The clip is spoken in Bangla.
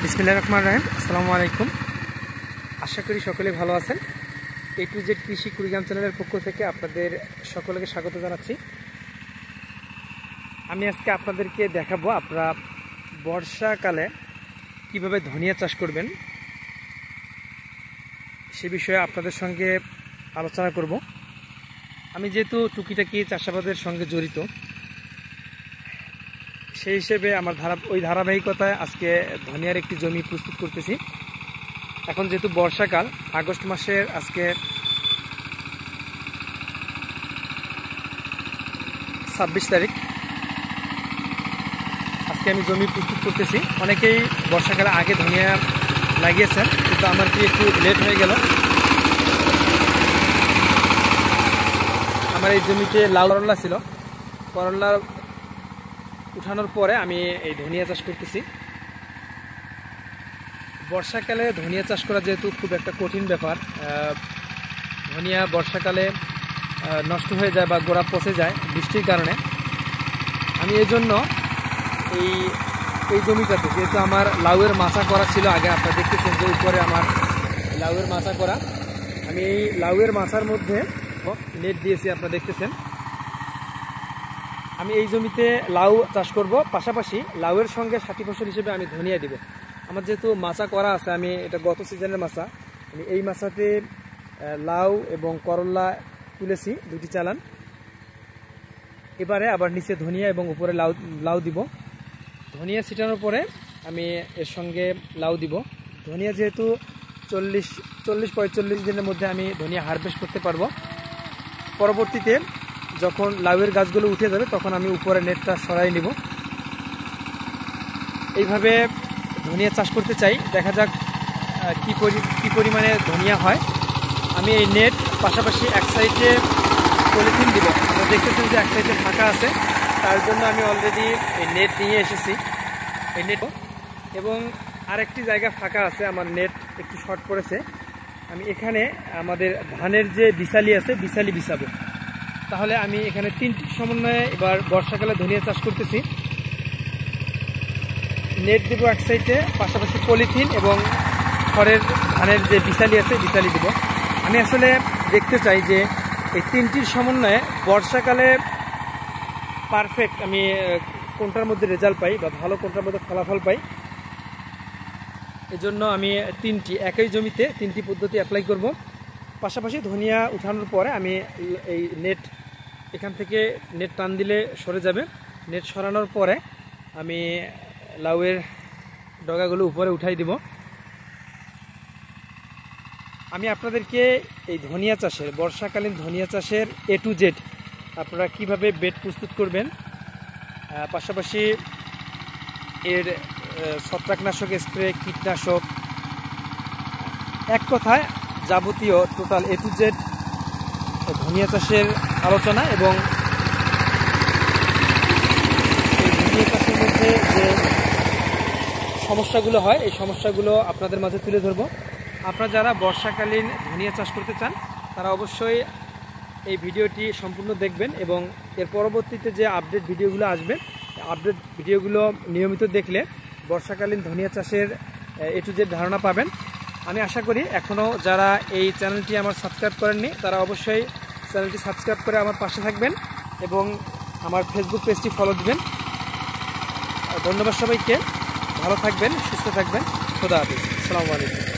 বিসমিল্লাহির রহমানির রহিম। আসসালামু আলাইকুম। আশা করি সকলে ভালো আছেন। এ টু জেড কৃষি কুড়িগ্রাম চ্যানেলের পক্ষ থেকে আপনাদের সকলকে স্বাগত জানাচ্ছি। আমি আজকে আপনাদেরকে দেখাবো আপনারা বর্ষাকালে কিভাবে ধনিয়া চাষ করবেন সে বিষয়ে আপনাদের সঙ্গে আলোচনা করব। আমি যেহেতু টুকিটাকি চাষাবাদের সঙ্গে জড়িত, সেই হিসেবে আমার ধারাবাহিকতায় আজকে ধনিয়ার একটি জমি প্রস্তুত করতেছি। এখন যেহেতু বর্ষাকাল, আগস্ট মাসের আজকে 26 তারিখ, আজকে আমি জমি প্রস্তুত করতেছি। অনেকেই বর্ষাকালে আগে ধনিয়া লাগিয়েছেন, কিন্তু আমার কি একটু লেট হয়ে গেল। আমার এই জমিতে লাউ করল্লা ছিল, করল্লা উঠানোর পরে আমি এই ধনিয়া চাষ করতেছি। বর্ষাকালে ধনিয়া চাষ করা যেহেতু খুব একটা কঠিন ব্যাপার, ধনিয়া বর্ষাকালে নষ্ট হয়ে যায় বা গোড়া পচে যায় বৃষ্টির কারণে। আমি এই জন্য এই জমিটাতে, যেহেতু আমার লাউয়ের মাচা করা ছিল আগে, আপনারা দেখতেছেন যে উপরে আমার লাউয়ের মাচা করা, আমি এই লাউয়ের মাচার মধ্যে নেট দিয়েছি, আপনারা দেখতেছেন। আমি এই জমিতে লাউ চাষ করব, পাশাপাশি লাউয়ের সঙ্গে সাথী ফসল হিসেবে আমি ধনিয়া দিব। আমার যেহেতু মাচা করা আছে, আমি এটা গত সিজনের মাচা, আমি এই মাচাতে লাউ এবং করল্লা তুলেছি, দুটি চালান। এবারে আবার নিচে ধনিয়া এবং উপরে লাউ দিব। ধনিয়া ছিটানোর পরে আমি এর সঙ্গে লাউ দিব। ধনিয়া যেহেতু 40-45 দিনের মধ্যে আমি ধনিয়া হারভেস্ট করতে পারবো। পরবর্তীতে যখন লাউয়ের গাছগুলো উঠে যাবে, তখন আমি উপরে নেটটা সরাই নিব। এইভাবে ধনিয়া চাষ করতে চাই, দেখা যাক কি পরিমাণে ধনিয়া হয়। আমি এই নেট পাশাপাশি এক সাইডে পলিথিন দিব। আপনারা দেখতেছেন যে এক সাইডে ফাঁকা আছে, তার জন্য আমি অলরেডি এই নেট নিয়ে এসেছি। এই নেট এবং আরেকটি জায়গা ফাঁকা আছে, আমার নেট একটু শর্ট পড়েছে। আমি এখানে আমাদের ধানের যে বিছালি আছে, বিছালি বিছাবো। তাহলে আমি এখানে তিনটি সমন্বয়ে এবার বর্ষাকালে ধনিয়া চাষ করতেছি। নেট দিব এক সাইডে, পাশাপাশি পলিথিন এবং খড়ের ধানের যে বিছালি আছে, বিছালি দিব। আমি আসলে দেখতে চাই যে এই তিনটির সমন্বয়ে বর্ষাকালে পারফেক্ট আমি কোনটার মধ্যে রেজাল্ট পাই বা ভালো কোনটার মধ্যে ফলাফল পাই। এজন্য আমি একই জমিতে তিনটি পদ্ধতি অ্যাপ্লাই করব। পাশাপাশি ধনিয়া উঠানোর পরে আমি এই নেট, এখান থেকে নেট টান দিলে সরে যাবে। নেট সরানোর পরে আমি লাউয়ের ডগাগুলো উপরে উঠাই দিব। আমি আপনাদেরকে এই ধনিয়া চাষের, বর্ষাকালীন ধনিয়া চাষের A to Z আপনারা কিভাবে বেড প্রস্তুত করবেন, পাশাপাশি এর ছত্রাকনাশক স্প্রে, কীটনাশক, এক কথায় যাবতীয় টোটাল A to Z ধনিয়া চাষের আলোচনা এবং এই ধনিয়া চাষের মধ্যে যে সমস্যাগুলো হয়, এই সমস্যাগুলো আপনাদের মাঝে তুলে ধরবো। আপনারা যারা বর্ষাকালীন ধনিয়া চাষ করতে চান, তারা অবশ্যই এই ভিডিওটি সম্পূর্ণ দেখবেন এবং এর পরবর্তীতে যে আপডেট ভিডিওগুলো আসবে, আপডেট ভিডিওগুলো নিয়মিত দেখলে বর্ষাকালীন ধনিয়া চাষের A to Z ধারণা পাবেন। আমি আশা করি এখনও যারা এই চ্যানেলটি আমার সাবস্ক্রাইব করেননি, তারা অবশ্যই চ্যানেলটি সাবস্ক্রাইব করে আমার পাশে থাকবেন এবং আমার ফেসবুক পেজটি ফলো দিবেন। ধন্যবাদ সবাইকে, ভালো থাকবেন, সুস্থ থাকবেন। খোদা হাফেজ। আসসালামু আলাইকুম।